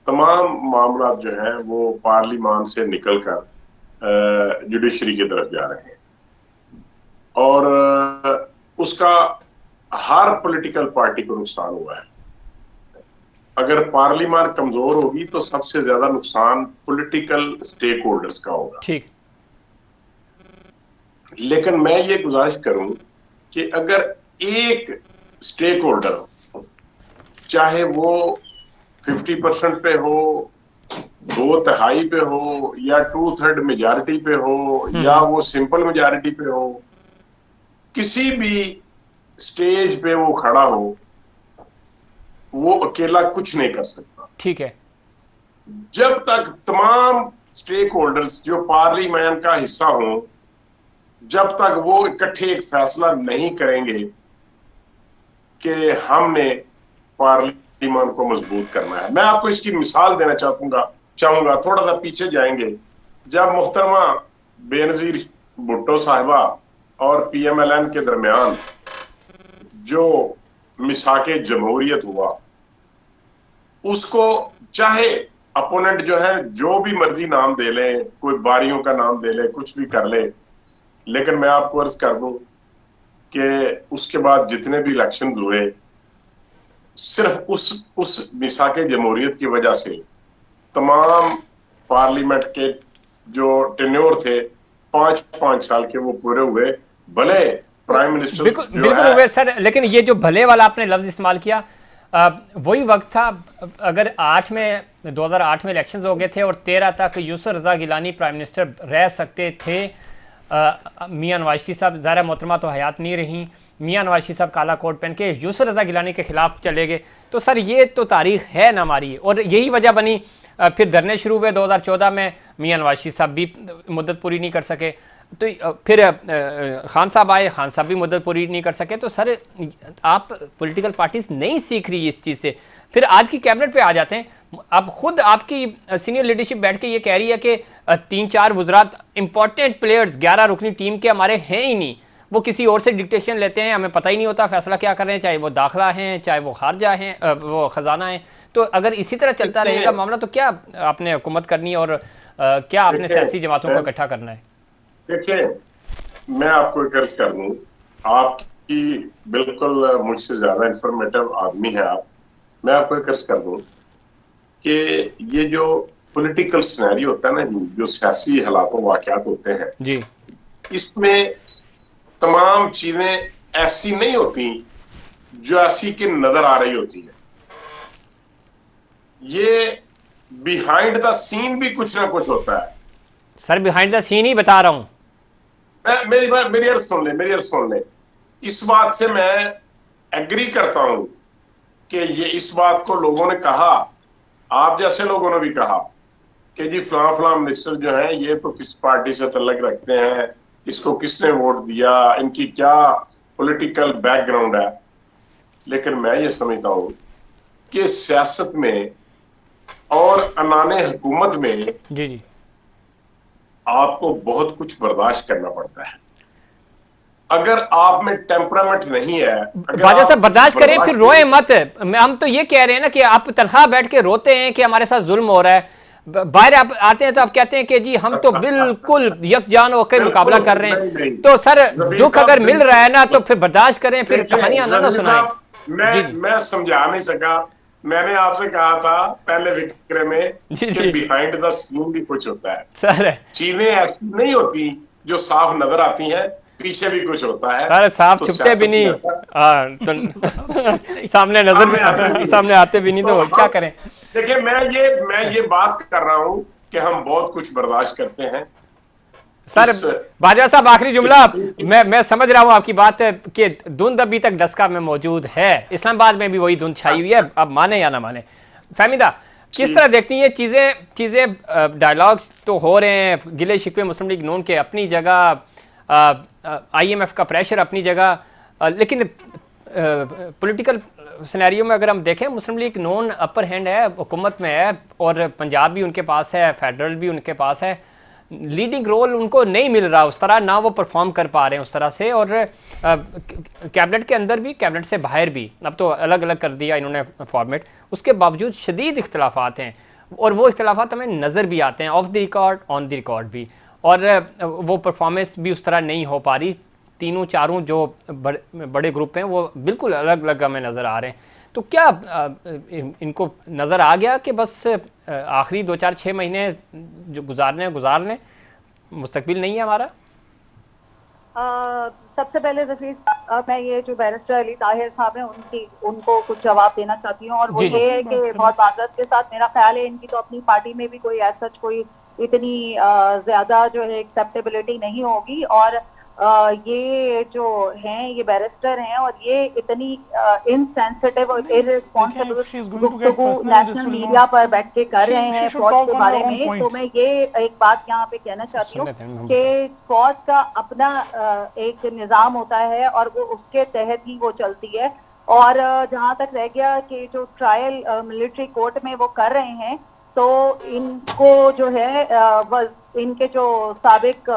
तमाम मामला जो है वो पार्लियामान से निकलकर जुडिशरी की तरफ जा रहे हैं, और उसका हर पॉलिटिकल पार्टी को नुकसान हुआ है। अगर पार्लियामान कमजोर होगी तो सबसे ज्यादा नुकसान पॉलिटिकल स्टेक होल्डर्स का होगा। ठीक, लेकिन मैं ये गुजारिश करूं कि अगर एक स्टेक होल्डर, चाहे वो 50% पे हो, 2/3 पे हो, या 2/3 मेजॉरिटी पे हो, या वो सिंपल मेजॉरिटी पे हो, किसी भी स्टेज पे वो खड़ा हो, वो अकेला कुछ नहीं कर सकता। ठीक है। जब तक तमाम स्टेक होल्डर्स जो पार्लियामेंट का हिस्सा हों, जब तक वो इकट्ठे एक फैसला नहीं करेंगे कि हमने पार्लियामेंट को मजबूत करना है। मैं आपको इसकी मिसाल देना चाहूंगा। चाहूंगा, थोड़ा सा पीछे जाएंगे, जब मुहतरमा बेनजीर भुट्टो साहिबा और पीएमएलएन के दरमियान जो मिसाके जमहूरियत हुआ, उसको चाहे अपोनेंट जो है जो भी मर्जी नाम दे ले, कोई बारियों का नाम दे ले, कुछ भी कर ले, लेकिन मैं आपको अर्ज कर दूं कि उसके बाद जितने भी इलेक्शन हुए, सिर्फ उस मिसाके जमहूरियत की वजह से तमाम पार्लियामेंट के जो टेन्योर थे 5-5 साल के, वो पूरे हुए। भले प्राइम मिनिस्टर बिल्कुल जो बिल्कुल है, हुए सर, लेकिन ये जो भले वाला आपने लफ्ज इस्तेमाल किया, वही वक्त था अगर 2008 में इलेक्शंस हो गए थे और 13 तक यूसुफ रजा गिलानी प्राइम मिनिस्टर रह सकते थे। मियां नवाज शरीफ साहब, ज़ाहिर मोहतरमा तो हयात नहीं रही, मियां नवाज शरीफ साहब काला कोट पहन के यूसुफ रजा गिलानी के खिलाफ चले गए। तो सर ये तो तारीख है ना हमारी, और यही वजह बनी फिर धरने शुरू हुए 2014 में, मियां नवाज शरीफ साहब भी मुद्दत पूरी नहीं कर सके, तो फिर खान साहब आए, खान साहब भी मुद्दत पूरी नहीं कर सके। तो सर आप पॉलिटिकल पार्टीज नहीं सीख रही इस चीज़ से, फिर आज की कैबिनेट पे आ जाते हैं। अब खुद आपकी सीनियर लीडरशिप बैठ के ये कह रही है कि 3-4 वज़रात इंपॉर्टेंट प्लेयर्स 11 रुकनी टीम के हमारे हैं ही नहीं, वो किसी और से डिक्टेशन लेते हैं, हमें पता ही नहीं होता फैसला क्या कर रहे हैं, चाहे वो दाखिला हैं, चाहे वो खारजा हैं, वो ख़जाना है। तो अगर इसी तरह चलता रहेगा मामला, तो क्या आपने हुकूमत करनी है और क्या आपने सियासी जमातों को इकट्ठा करना है? देखिए, मैं आपको एक अर्ज कर दूं, आपकी बिल्कुल मुझसे ज्यादा इंफॉर्मेटिव आदमी है आप। मैं आपको एक अर्ज कर दूं कि ये जो पॉलिटिकल सिनेरियो होता है ना जी, जो सियासी हालातों वाकयात होते हैं जी, इसमें तमाम चीजें ऐसी नहीं होती जो ऐसी की नजर आ रही होती है। ये बिहाइंड द सीन भी कुछ ना कुछ होता है। सर बिहाइंड द सीन ही बता रहा हूं। मेरी अर्ज सुन ले। इस बात से मैं एग्री करता हूं कि ये इस बात को लोगों ने कहा, आप जैसे लोगों ने भी कहा कि जी फलां मिनिस्टर जो है ये तो किस पार्टी से तल्लुक रखते हैं, इसको किसने वोट दिया, इनकी क्या पॉलिटिकल बैकग्राउंड है। लेकिन मैं ये समझता हूं कि सियासत में और अनाने हुकूमत में जी जी, आपको बहुत कुछ बर्दाश्त करना पड़ता है। अगर आप में टेम्परामेंट नहीं है, बाजा साहब बर्दाश्त करें फिर रोए मत। हम तो ये कह रहे हैं ना कि आप तनहा बैठ के रोते हैं कि हमारे साथ जुल्म हो रहा है, बाहर आप आते हैं तो आप कहते हैं कि जी हम तो बिल्कुल यकजान होकर मुकाबला कर रहे हैं। तो सर दुख अगर मिल रहा है ना तो फिर बर्दाश्त करें, फिर कहानियां ना सुनाएं। मैं समझा नहीं सका। मैंने आपसे कहा था पहले विक्रे में कि बिहाइंड द सीन भी कुछ होता है सर, चीजें ऐसी नहीं होती जो साफ नजर आती हैं, पीछे भी कुछ होता है। सर साफ तो छुपते भी नहीं, तो सामने नजर सामने आते भी नहीं, तो क्या करें। देखिए, मैं ये बात कर रहा हूं कि हम बहुत कुछ बर्दाश्त करते हैं। सर बाजवा साहब आखिरी जुमला, मैं समझ रहा हूँ आपकी बात कि धुंध अभी तक डस्का में मौजूद है, इस्लामाबाद में भी वही धुंध छाई हुई है, अब माने या ना माने। फहमीदा किस तरह देखती हैं ये चीज़ें? डायलॉग तो हो रहे हैं, गिले शिकवे मुस्लिम लीग नून के अपनी जगह, IMF का प्रेशर अपनी जगह, लेकिन पॉलिटिकल सिनेरियो में अगर हम देखें मुस्लिम लीग नून अपर हैंड है, हुकूमत में है, और पंजाब भी उनके पास है, फेडरल भी उनके पास है, लीडिंग रोल उनको नहीं मिल रहा उस तरह, ना वो परफॉर्म कर पा रहे हैं उस तरह से, और कैबिनेट के अंदर भी, कैबिनेट से बाहर भी, अब तो अलग अलग कर दिया इन्होंने फॉर्मेट, उसके बावजूद शदीद इख्तलाफात हैं, और वो इख्तलाफात हमें नज़र भी आते हैं of the record, on the record भी, और वो परफॉर्मेंस भी उस तरह नहीं हो पा रही। तीनों चारों जो बड़े ग्रुप हैं वो बिल्कुल अलग अलग हमें नज़र आ रहे हैं। तो क्या इनको नज़र आ गया कि बस आखिरी 2-4-6 महीने जो गुजार लें, मुस्तकबिल नहीं है हमारा? सबसे पहले रफीक, मैं ये जो बैरिस्टर अली ताहिर साहब हैं उनको कुछ जवाब देना चाहती हूँ, और वो ये है कि बहुत माजरत के साथ मेरा ख्याल है इनकी तो अपनी पार्टी में भी कोई ऐसा कोई इतनी ज्यादा जो है एक्सेप्टेबिलिटी नहीं होगी, और ये जो हैं ये बैरिस्टर हैं और ये इतनी इनसेंसिटिव और इररिस्पॉन्सिबल गुफ्तगू नेशनल मीडिया पर बैठ के कर रहे हैं फौज के बारे में। तो मैं ये एक बात यहाँ पे कहना चाहती हूँ कि फौज का अपना एक निज़ाम होता है और वो उसके तहत ही वो चलती है, और जहाँ तक रह गया कि जो ट्रायल मिलिट्री कोर्ट में वो कर रहे हैं, तो इनको जो है इनके जो साबिक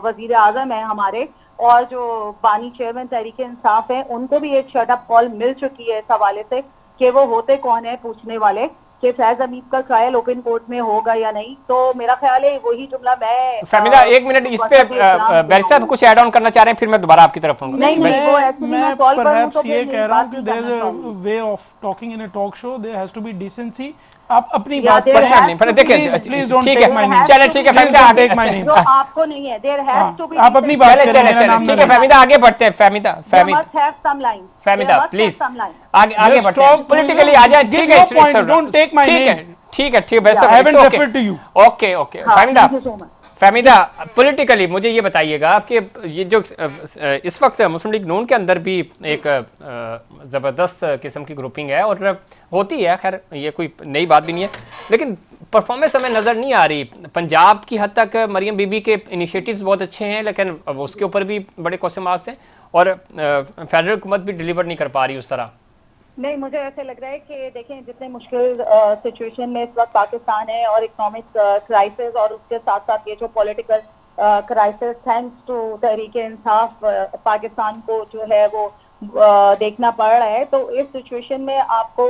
वजीर आजम है हमारे और जो बानी चेयरमैन तहरीके इंसाफ है, उनको भी एक शट अप कॉल मिल चुकी है इस हवाले से कि वो होते कौन है पूछने वाले, कि फैज हमीद का ट्रायल ओपन कोर्ट में होगा या नहीं। तो मेरा ख्याल है वही जुमला मैं फहमीदा एक मिनट इस पे बैरिस्टर साहब कुछ ऐड ऑन करना चाह रहे हैं, फिर मैं दोबारा आपकी तरफ आऊंगा। नहीं नहीं, वो एक्चुअली मैं कॉल पर हूं तो ये कह रहा हूं कि there is a way of talking in a talk show, there has to be decency. आप अपनी बात पर देखिए ठीक है, चले ठीक है फहमीदा, जो आपको नहीं है, देयर हैज टू बी, आप अपनी बात करें, मेरा नाम ठीक है फहमीदा, आगे बढ़ते हैं। फहमीदा प्लीज आगे बढ़ते हैं, पॉलिटिकली आ जाए। ठीक है, डोंट टेक माय नेम, ठीक है वैसे I haven't referred to you. Okay Fahmida politically मुझे ये बताइएगा कि ये जो इस वक्त मुस्लिम लीग नून के अंदर भी एक ज़बरदस्त किस्म की ग्रुपिंग है और होती है, खैर ये कोई नई बात भी नहीं है, लेकिन परफॉर्मेंस हमें नज़र नहीं आ रही। पंजाब की हद तक मरियम बीबी के इनिशिएटिव्स बहुत अच्छे हैं, लेकिन उसके ऊपर भी बड़े क्वेश्चन मार्क्स हैं और फेडरल हुकूमत भी डिलीवर नहीं कर पा रही उस तरह। नहीं, मुझे ऐसे लग रहा है कि देखें जितने मुश्किल सिचुएशन में इस वक्त पाकिस्तान है और इकोनॉमिक क्राइसिस और उसके साथ साथ ये जो political crisis, thanks to Tehreek-e Insaf Pakistan को जो है वो देखना पड़ रहा है। तो इस सिचुएशन में आपको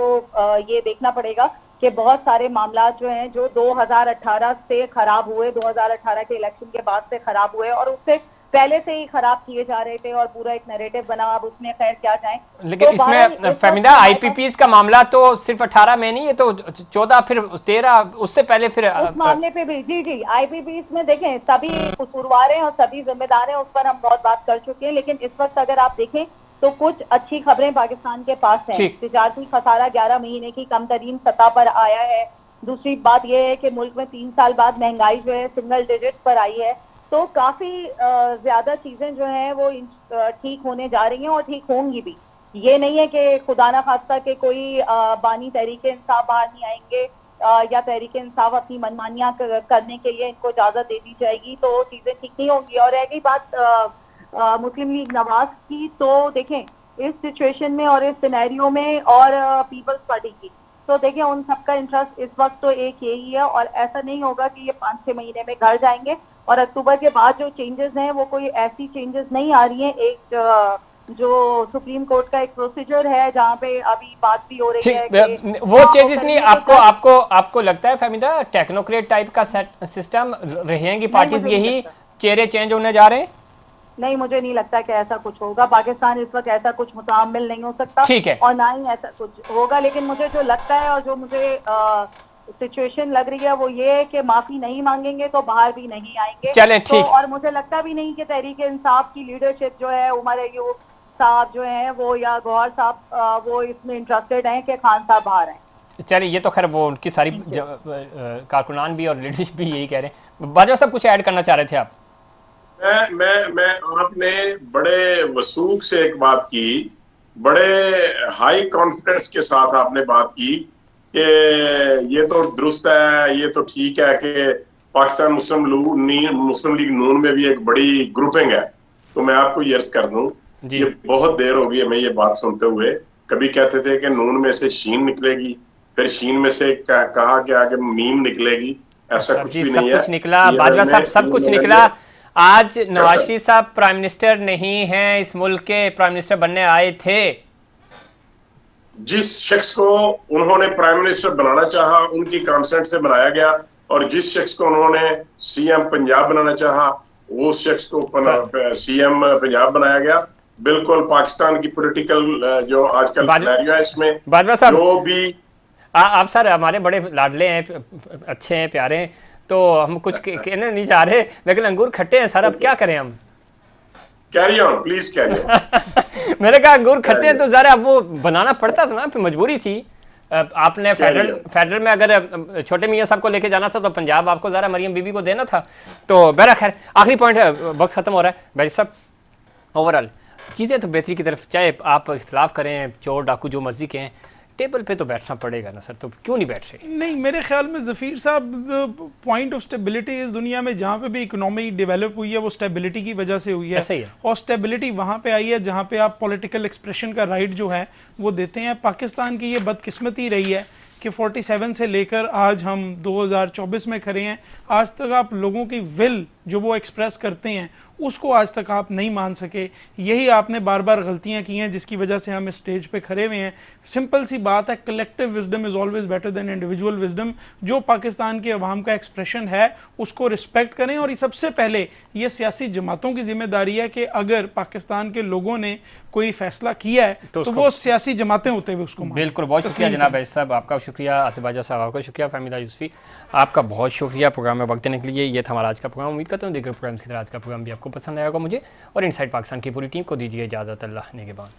ये देखना पड़ेगा कि बहुत सारे मामला जो हैं जो 2018 से खराब हुए, 2018 के इलेक्शन के बाद से खराब हुए और उससे पहले से ही खराब किए जा रहे थे और पूरा एक नैरेटिव बना। अब उसमें खैर क्या जाए, लेकिन तो इसमें फहमीदा आईपीपीस का मामला तो सिर्फ 18 में नहीं है, तो 14 फिर 13 उससे पहले फिर उस मामले पे भी जी आईपीपीस में देखें सभी कसूरवार हैं और सभी जिम्मेदार हैं, उस पर हम बहुत बात कर चुके हैं। लेकिन इस वक्त अगर आप देखें तो कुछ अच्छी खबरें पाकिस्तान के पास हैं। तिजारती खसारा 11 महीने की कम तरीन सतह पर आया है। दूसरी बात यह है कि मुल्क में 3 साल बाद महंगाई जो है सिंगल डिजिट पर आई है। तो काफी ज्यादा चीजें जो हैं वो ठीक होने जा रही हैं और ठीक होंगी भी। ये नहीं है कि खुदा ना खास्ता के कोई बानी तहरीके इंसाफ बाहर नहीं आएंगे या तहरीके इंसाफ अपनी मनमानियां करने के लिए इनको इजाजत दे दी जाएगी तो चीजें ठीक नहीं होंगी। और रह गई बात मुस्लिम लीग नवाज की, तो देखें इस सिचुएशन में और इस सिनेरियो में और पीपल्स पार्टी की, तो देखिए उन सबका इंटरेस्ट इस वक्त तो एक यही है और ऐसा नहीं होगा कि ये 5-6 महीने में घर जाएंगे। और अक्टूबर के बाद जो चेंजेस हैं वो कोई ऐसी चेंजेस नहीं आ रही हैं। एक जो सुप्रीम कोर्ट का एक प्रोसीजर है जहाँ पे अभी बात भी हो रही है कि वो चेंजेस नहीं, आपको लगता है फहमीदा टेक्नोक्रेट टाइप का सिस्टम रहेंगी पार्टीज, यही चेहरे चेंज होने जा रहे हैं? नहीं, मुझे नहीं लगता कि ऐसा कुछ होगा। पाकिस्तान इस वक्त ऐसा कुछ मुतामिल नहीं हो सकता, ठीक है, और ना ही ऐसा कुछ होगा। लेकिन मुझे जो लगता है और जो मुझे सिचुएशन लग रही है वो ये है कि माफी नहीं मांगेंगे तो बाहर भी नहीं आएंगे। चले ठीक। तो और मुझे लगता भी नहीं कि तहरीके इंसाफ की लीडरशिप जो है, उमर अयूब साहब जो है वो या गौहर साहब वो इसमें इंटरेस्टेड हैं कि खान साहब बाहर आए। चलिए ये तो खैर वो उनकी सारी कारकुनान भी और लीडरशिप भी यही कह रहे हैं। बाजवा साहब कुछ ऐड करना चाह रहे थे आप? मैं आपने बड़े वसूख से एक बात की, बड़े हाई कॉन्फिडेंस के साथ आपने बात की कि ये तो दुरुस्त है, ये तो ठीक है कि पाकिस्तान मुस्लिम लीग नून में भी एक बड़ी ग्रुपिंग है। तो मैं आपको ये अर्ज कर दूं, ये बहुत देर हो गई हमें ये बात सुनते हुए। कभी कहते थे कि नून में से शीन निकलेगी, फिर शीन में से कहा कि आगे मीम निकलेगी। ऐसा कुछ भी नहीं है, सब कुछ निकला बाजवा साहब, सब कुछ निकला। आज नवाज शरीफ साहब प्राइम मिनिस्टर नहीं हैं, इस मुल्क के प्राइम मिनिस्टर बनने आए थे। जिस शख्स को उन्होंने प्राइम मिनिस्टर बनाना चाहा उनकी कंसेंट से बनाया गया, और जिस शख्स को उन्होंने सीएम पंजाब बनाना चाहा वो शख्स को सीएम पंजाब बनाया गया। बिल्कुल पाकिस्तान की पॉलिटिकल जो आजकल सिनेरियो है इसमें जो भी आप सर हमारे बड़े लाडले हैं, अच्छे हैं, प्यारे हैं, तो हम कुछ कहने नहीं चाह रहे, लेकिन अंगूर खट्टे हैं सर, अब क्या करें हम? Carry on please, carry on. मैंने कहा अंगूर खट्टे हैं तो ज़रा अब वो बनाना पड़ता था ना, फिर मजबूरी थी। आपने फेडरल में अगर छोटे मियाँ साहब को लेके जाना था तो पंजाब आपको ज़रा मरियम बीबी को देना था। तो बहरा खैर आखिरी पॉइंट है, वक्त ख़त्म हो रहा है भाई साहब। ओवरऑल चीज़ें तो बेहतरी की तरफ, चाहे आप इख्तलाफ करें, चोर डाकू जो मर्जी के हैं, टेबल पे तो बैठना पड़ेगा ना सर, तो क्यों नहीं बैठ रहे? नहीं, मेरे ख्याल में ज़फ़ीर साहब पॉइंट ऑफ स्टेबिलिटी इस दुनिया में जहाँ पे भी इकोनॉमी डेवलप हुई है वो स्टेबिलिटी की वजह से हुई है। ऐसा ही है। और स्टेबिलिटी वहाँ पे आई है जहाँ पे आप पॉलिटिकल एक्सप्रेशन का राइट जो है वो देते हैं। पाकिस्तान की ये बदकिस्मती रही है कि 47 से लेकर आज हम 2024 में खड़े हैं, आज तक आप लोगों की विल जो वो एक्सप्रेस करते हैं उसको आज तक आप नहीं मान सके। यही आपने बार बार गलतियां की हैं जिसकी वजह से हम इस स्टेज पे खड़े हुए हैं। सिंपल सी बात है, collective wisdom is always better than individual wisdom. जो पाकिस्तान के अवाम का एक्सप्रेशन है उसको रिस्पेक्ट करें, और सबसे पहले ये सियासी जमातों की जिम्मेदारी है कि अगर पाकिस्तान के लोगों ने कोई फैसला किया है तो वो सियासी जमातें होते हुए उसको बिल्कुल। बहुत शुक्रिया जनाब भाई साहब, आपका शुक्रिया, आसिफ बाजा साहब आपका शुक्रिया, फहमीदा यूसुफी आपका बहुत शुक्रिया प्रोग्राम में वक्त देने के लिए। ये था हमारा आज का प्रोग्राम। उम्मीद करता हूँ दीगर प्रोग्राम्स की तरह आज का प्रोग्राम भी आपको पसंद आएगा। मुझे और इनसाइड पाकिस्तान की पूरी टीम को दीजिए इजाज़त। अल्लाह निगहबान।